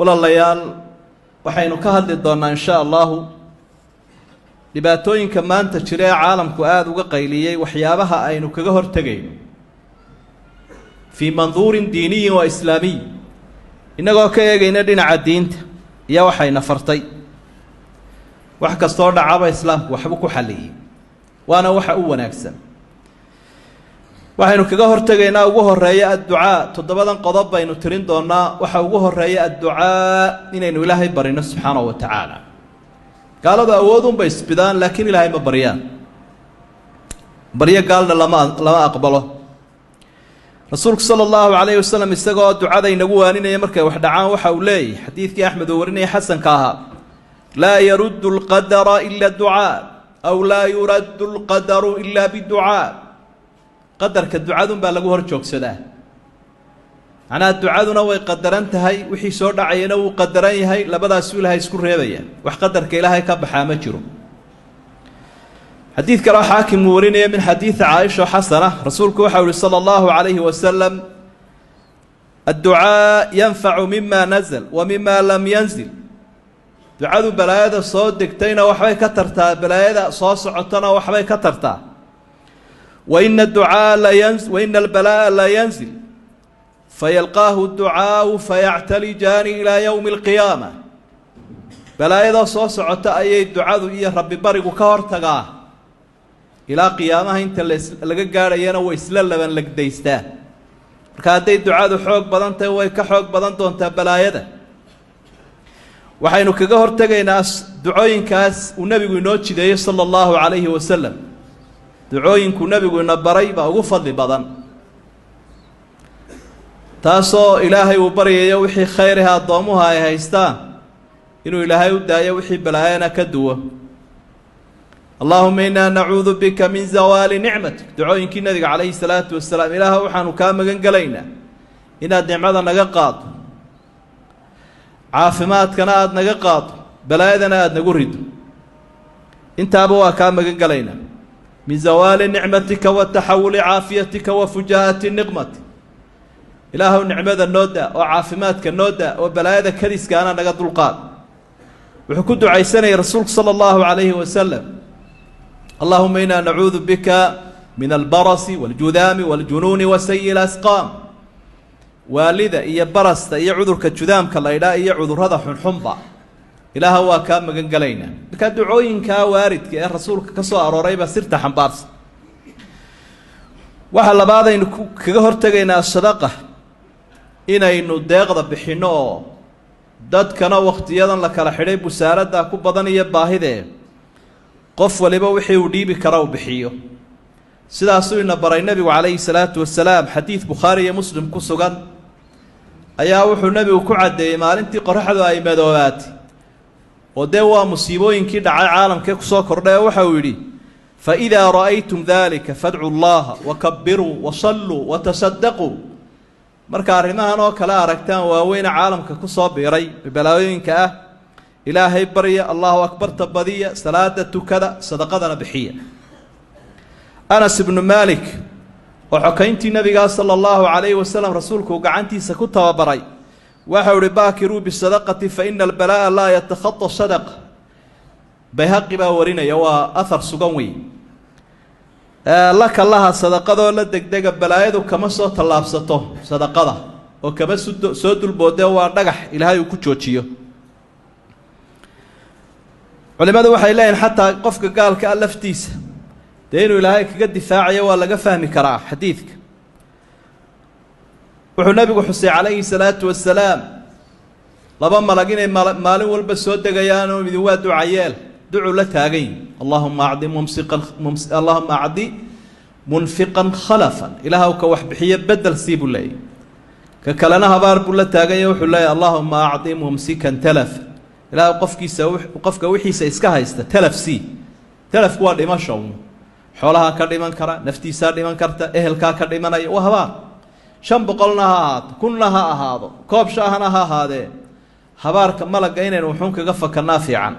walaalayaal waxaynu ka hadli doonaa insha Allah dhibaatooyinka maanta jira ee caalamku aad uga qayliyay waxyaabaha aynu kaga hortagayno fi manduur diini wa islaami inagoo ka eegayna dhinaca diinta iyo waxayna fartay wax kastoo dhacaba islaamku waxba ku xaliyay waana waxa u wanaagsan waxaynu kaga hortagaynaa ugu horeeya adducaa toddobadan qodob baynu tirin doonaa waxa ugu horeeya adducaa inaynu ilaahay barino subxaanahu wa tacaala gaalada awoodun bay isbidaan laakiin ilaahay ma baryaan baryo gaalna lama aqbalo rasuulku sallallahu alayhi wasallam isagoo ducada inagu waaninaya markay wax dhacaan waxa uu leeyahay xadiidkii axmed oo warinaya xasanka ahaa laa yaruddu alqadara ila ducaa aw laa yuraddu alqadaru ila biducaa qadarka ducadun baa lagu hor joogsadaa macnaha ducaduna way qadaran tahay wixii soo dhacayana wuu qadaran yahay labadaasuu ilaahay isku reebaya wax qadarka ilaahay ka baxaa ma jiro xadiid kale xaakim uu warinaya min xadiid caaisha xasana rasuulku waxa uu sala allahu calayhi wasalam adducaa yanfacu mima nazal wa mima lam yanzil ducadu balaayada soo degtayna waxbay ka tartaa balaayada soo socotana waxbay ka tartaa وإن الدعاء لا ينزل وإن البلاء لا ينزل فيلقاه الدعاء فيعتلجان إلى يوم القيامة بلا إذا صوصعت أي الدعاء إيه ربي بارك كهرتقا إلى قيامة أنت اللي قال ينا وإسلال لمن لك ديستا كهدي الدعاء حوق بدنته وكحوق بدنته أنت بلا يده وحينك كهرتقا ناس دعوين كاس ونبي نوتشي ده صلى الله عليه وسلم ducooyinku nabigu ina baray baa ugu fadli badan taasoo ilaahay uu baryayo wixii khayraha adoomuha ay haystaan inuu ilaahay u daayo wixii balaayana ka duwo Allahumma inna na'uudhu bika min zawali ni'matik ducooyinkii nabiga calayhi salaatu wassalaam ilaahay waxaanu ka magan galaynaa inaad nicmada naga qaado caafimaadkana aad naga qaado balaayadana aad nagu rido intaaba waa ka magan galaynaa من زوال نعمتك وتحول عافيتك وفجاءة النقمة إله نعمة النودة وعافماتك النودة وبلايا كريس كان نقد القاد وحكود عيساني رسولك صلى الله عليه وسلم اللهم إنا نعوذ بك من البرص والجذام والجنون وسيء الأسقام والذا إيا برصت إيا عذرك الجذام كالله إلا إيا عذر هذا حنحنبا إله هو كان مجن قلينا كدعوين كوارد كرسول كسوء روريبة سرت حنبارس وحل بعض إنه كجهر تجينا الصدقة إنه داغض بحنو دد كنا وقت يدا لك الحريب وسارد دا كوب بدني يباهده قف ولبا وحي ودي بكراو بحيو سيدا سوينا برا النبي عليه الصلاة والسلام حديث بخاري مسلم كسوغان أيا وحو النبي وكعد مالنتي قرحة أي مدوات ودوا مصيبوين كده على عالم كيكسو كردها وحاولي فإذا رأيتم ذلك فادعوا الله وكبروا وصلوا وتصدقوا مركا رماها نو كلا ركتان ووين عالم كيكسو بيري ببلاوين كأه إلهي برية الله أكبر تبدية صلاة كذا صدقتنا بحية أنس بن مالك وحكينتي النبي صلى الله عليه وسلم رسولك وقعنتي سكت وبري وحول باكروا بالصدقة فإن البلاء لا يتخطى الصدقة بيهقي باورينا يوا أثر سقوي لك الله صدقة ولا دق بلايد وكما صوت الله بسطه صدقة وكما سود البودة ونجح إلهي وكتشوتشيو ولماذا وحي لين حتى قفك قال كألفتيس دينو إلهي كقد دفاعي ولا قفهمي كراه حديثك wuxuu nabigu xusay calayhi salaatu wassalaam laba malagin ay maalin walba soo degayaan oo mid waa ducayeel ducu la taagay allahumma a'di allahumma a'di munfiqan khalafan ilaahu ka wax bixiye bedel siibulay ka kalena habaar buu la taagay wuxuu leeyahay allahumma a'di mumsikan talaf ilaahu qofka wixiisa iska haysta talafsi talafku waa dhimasho xoolaha ka dhiman kara naftiisa dhiman karta ehelka ka dhimanaya waa habaar shan boqolna ha ahaato kunna ha ahaado koob shaahana ha ahaadee habaarka malaga inaynu wuxuun kaga fakanaa fiican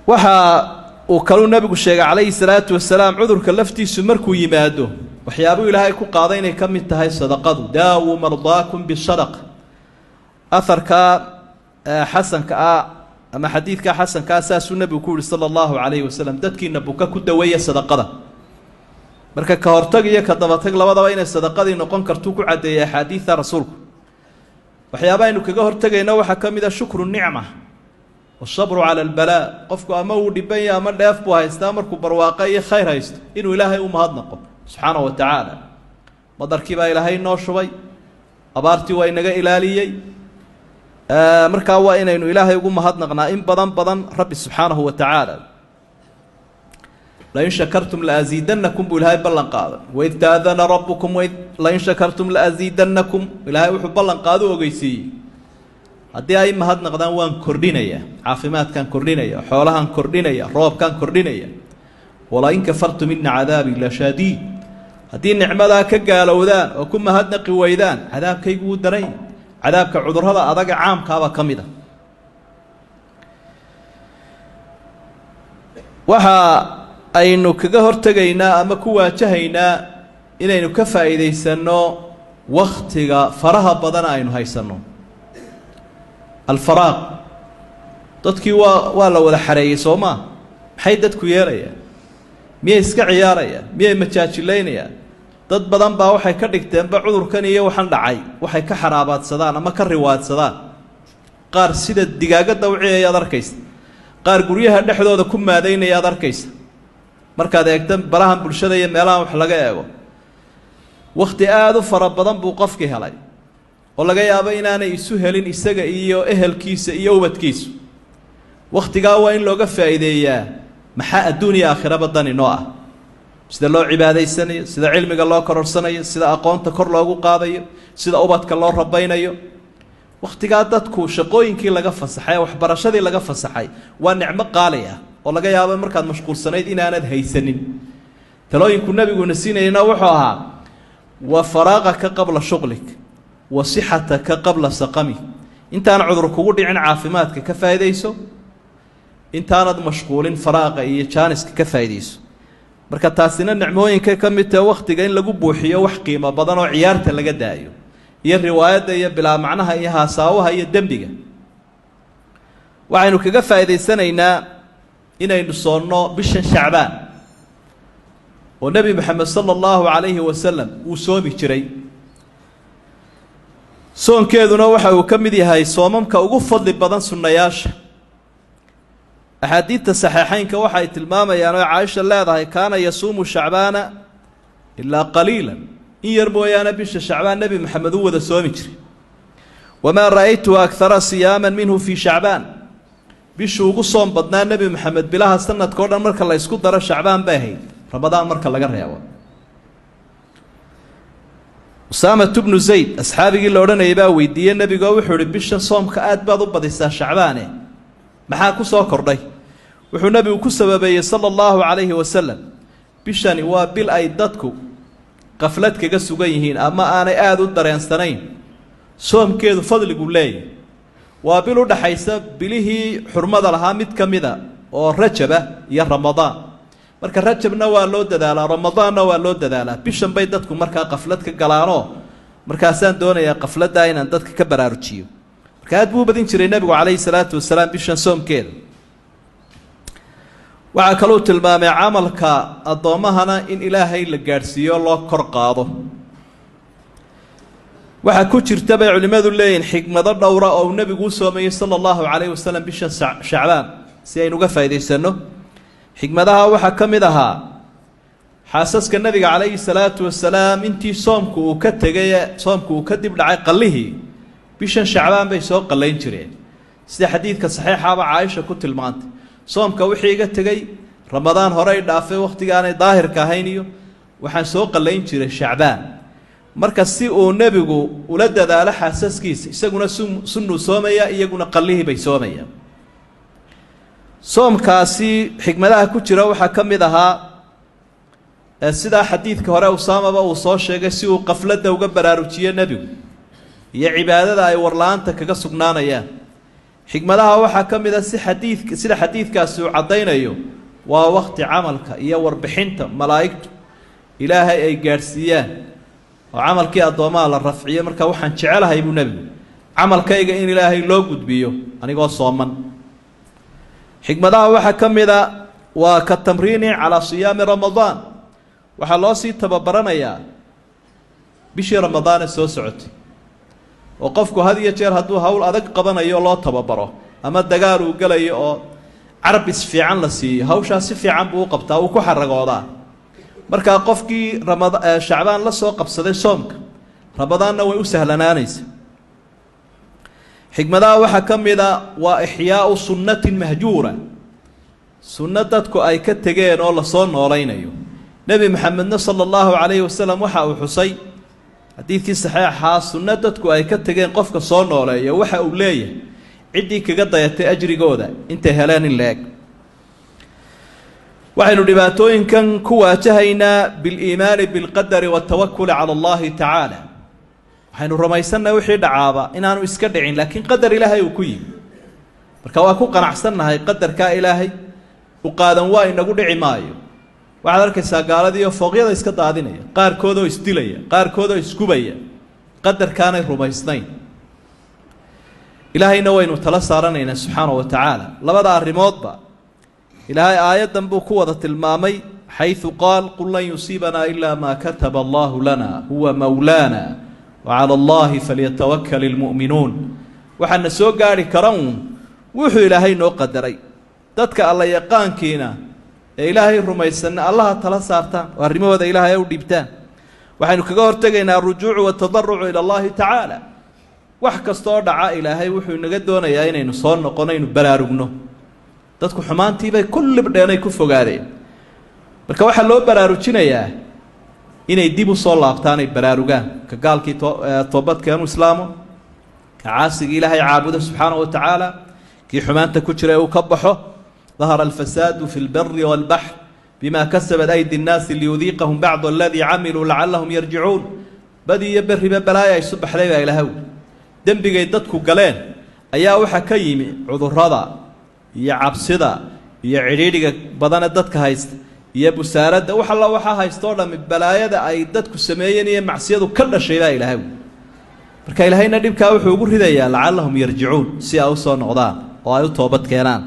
waxa uu kaluu nabigu sheegay calayhi salaatu wasalaam cudurka laftiisu markuu yimaado waxyaabuu ilaahay ku qaaday inay ka mid tahay sadaqadu daawu mardaakum bisadaqa أثرك حسن كا أما حديث كا حسن كا أساس النبي كول صلى الله عليه وسلم دتكي نبوك كدوية صدقة مركا كهرتجي كدبتك لبضا بين الصدقة نقون كرتوك عدي حديث رسولك وحيابا إنه كهرتجي نوح كم إذا شكر النعمة والصبر على البلاء قفك أمو دبيا أمر يفبوها يستامرك برواقية خير هيست إنه إلهي أمهضنكم سبحانه وتعالى مدركي با إلهي نوشبي أبارتي وإنك إلاليي markaa waa inaynu ilaahay ugu mahadnaqnaa in badan rabbi subxaanahu wa tacaala lain shakartum laaziidannakum buu ilaahay ballan qaaday waid taadana rabbukum lain shakartum laaziidannakum ilaahay wuxuu ballan qaado ogeysiiyey haddii ay mahadnaqdaan waan kordhinaya caafimaadkaan kordhinaya xoolahaan kordhinaya roobkaan kordhinaya walain kafartum ina cadaabii la shadiid haddii nicmadaa ka gaalowdaan oo ku mahadnaqi weydaan cadaabkaygu wuu daray cadaabka cudurrada adaga caamkaaba ka mid ah waxa aynu kaga hortegaynaa ama ku waajahaynaa inaynu ka faa'iidaysanno wakhtiga faraha badan aynu haysanno alfaraaq dadkii waa la wada xareeyey soo maa maxay dadku yeelayaan miyay iska ciyaarayaan miyay majaajilaynayaan dad badan baa waxay ka dhigteenba cudurkan iyo waxan dhacay waxay ka xaraabaadsadaan ama ka riwaadsadaan qaar sida digaagadda u ciyayaad arkaysa qaar guryaha dhexdooda ku maadaynayaad arkaysa markaad eegta barahan bulshada iyo meelahan wax laga eego wakhti aada u fara badan buu qofkii helay oo laga yaabo inaanay isu helin isaga iyo ehelkiisa iyo ubadkiisu wakhtigaa waa in looga faa'iideeyaa maxaa adduun iyo aakhiraba dani noo ah sida loo cibaadaysanayo sida cilmiga loo kororsanayo sida aqoonta kor loogu qaadayo sida ubadka loo rabaynayo wakhtigaa dadku shaqooyinkii laga fasaxay waxbarashadii laga fasaxay waa nicmo qaali ah oo laga yaabo markaad mashquulsanayd inaanad haysanin talooyinku nabiguna siinayna wuxuu ahaa wa faraaqaka qabla shughlik wa sixataka qabla saqami intaan cudur kugu dhicin caafimaadka ka faa'iidayso intaanad mashquulin faraaqa iyo jaaniska ka faa'iidayso marka taasina nicmooyinka ka mid tahay wakhtiga in lagu buuxiyo wax qiimo badan oo ciyaarta laga daayo iyo riwaayadda iyo bilaa macnaha iyo haasaawaha iyo dembiga waxaynu kaga faa'iidaysanaynaa inaynu soonno bishan shacbaan oo nebi moxamed sala allahu calayhi wasalam uu soomi jiray soonkeeduna waxa uu ka mid yahay soomamka ugu fadli badan sunnayaasha أحاديث الصحيحين كوحي تلماما عائشة الله كان يصوم شعبان إلا قليلا إن يرمو يا نبي شعبان نبي محمد هو ذا سومجري وما رأيت أكثر صياما منه في شعبان بشو قصهم بدنا نبي محمد بلاها سنة كورنا مركا الله يسكت درى شعبان باهي رمضان مركا الله قرر أسامة بن زيد أصحابي قال لورنا يباوي دي النبي قوي حوري بشا صوم كأد بعض بديسا شعبانه maxaa ku soo kordhay wuxuu nabigu ku sababeeyay sallallahu alayhi wasallam bishani waa bil ay dadku qaflad kaga sugan yihiin ama aanay aad u dareensanayn soomkeedu fadligu leeyahay waa bil u dhaxaysa bilihii xurmada lahaa mid kamida oo rajaba iyo ramadaan marka rajabna waa loo dadaalaa ramadaanna waa loo dadaalaa bishan bay dadku markaa qaflad ka galaano markaasaan doonayaa qafladda inaan dadka ka baraarujiyo كاد بو بدين جري النبي عليه الصلاة والسلام بيشان صوم كيل وعكلو تلمامي عملك الضومهنا إن إلهي لقارسيو الله كرقاضه وحكو ترتبع لماذا اللين حكمة الدورة أو النبي قول صومي صلى الله عليه وسلم بيشان شعبان سيئنو قفا يدي سنو حكمة دها وحكم دها حاسسك النبي عليه الصلاة والسلام انتي صومكو وكدب لعي قليه bishan shacbaan bay soo qalayn jireen sida xadiidka saxiixa ah Aisha ku tilmaantay soomka wixii iga tagay ramadaan hore ay dhaafay waqtigaanay daahirka ahayn iyo waxaan soo qalayn jiray shacbaan marka si uu nabigu ula dadaalo xaasaskiisa isaguna sunnu soomaya iyaguna qalihi bay soomayaan soomkaasi xigmadaha ku jira waxa kamid ahaa sida xadiidka hore Usaama uu soo sheegay si uu qafladda uga baraarujiyo nabigu iyo cibaadada ay warlaanta kaga sugnaanayaan xigmadaha waxa kamid ah sida xadiidkaasi uu cadeynayo waa waqti camalka iyo warbixinta malaa'iktu ilaahay ay gaarsiiyaan oo camalkii adoomaa la rafciyo marka waxaan jecelahay buu nabigu camalkayga in ilaahay loo gudbiyo anigoo sooman xikmadaha waxaa ka mida waa ka tamriini calaa siyaami ramadaan waxaa loo sii tababaranayaa bishii ramadaan ee soo socotay oo qofku had iyo jeer hadduu hawl adag qabanayo loo tababaro ama dagaal uu gelayo oo carbis fiican la siiyo hawshaas si fiican buu u qabtaa uu ku xaragoodaa markaa qofkii shacbaan la soo qabsaday soomka ramadaanna way u sahlanaanaysa xikmadaha waxaa ka mida waa ixyaau sunnatin mahjuura sunno dadku ay ka tegeen oo lasoo noolaynayo nebi maxamedna sala allahu calayhi wasalam waxa uu xusay xadiidkii saxiixaa sunno dadku ay ka tegeen qofka soo nooleeya waxa uu leeyahay ciddii kaga dayatay ajrigooda intay heleen in la-eg waxaynu dhibaatooyinkan ku waajahaynaa biliimaani bilqadari waatawakuli cala allahi tacaala waxaynu rumaysannahay wixii dhacaaba inaanu iska dhicin laakiin qadar ilaahay uu ku yimi marka waa ku qanacsannahay qadarkaa ilaahay u qaadan waa inagu dhici maayo waxaad arkaysaa gaaladiioo fooqyada iska daadinaya qaarkoodoo isdilaya qaarkoodoo isgubaya qadarkaanay rumaysnayn ilaahayna waynu tala saaranaynaa subxaanahu wa tacaala labada arrimoodba ilaahay aayaddan buu ku wada tilmaamay xayثu qaal qul lan yusiibanaa ilaa maa kataba allahu lana huwa mawlaana wacala allahi falyatawakal ilmu'minuun waxaana soo gaarhi kara uun wuxuu ilaahay noo qadaray dadka alla yaqaankiina ee ilaahay rumaysanna allaha tala saartaan oo arrimahooda ilaahay u dhiibtaan waxaynu kaga hortegaynaa arujuucu waatadarucu ila allahi tacaala wax kastaoo dhaca ilaahay wuxuu inaga doonayaa inaynu soo noqonaynu baraarugno dadku xumaantiibay ku libdheenay ku fogaadeen marka waxaa loo baraarujinayaa inay dib u soo laabtaan ay baraarugaan ka gaalkii toobadkeenu islaamo ka caasigii ilaahay caabuda subxaanahu wa tacaala kii xumaanta ku jira ee uu ka baxo dahara alfasaadu fi lbari waalbaxr bima kasabat aydi nnaasi liyudiiqahum bacdu aladii camiluu lacallahum yarjicuun badi iyo berriba balaaya isu baxday baa ilaahay dembigay dadku galeen ayaa waxaa ka yimi cudurrada iyo cabsida iyo cidhiidhiga badane dadka haysta iyo busaaradda wax alla waxaa haystoo dhammi balaayada ay dadku sameeyeen iyo macsiyadu ka dhashay baa ilaahay marka ilaahayna dhibkaa wuxuu ugu ridayaa lacallahum yarjicuun si ay u soo noqdaan oo ay u toobad keenaan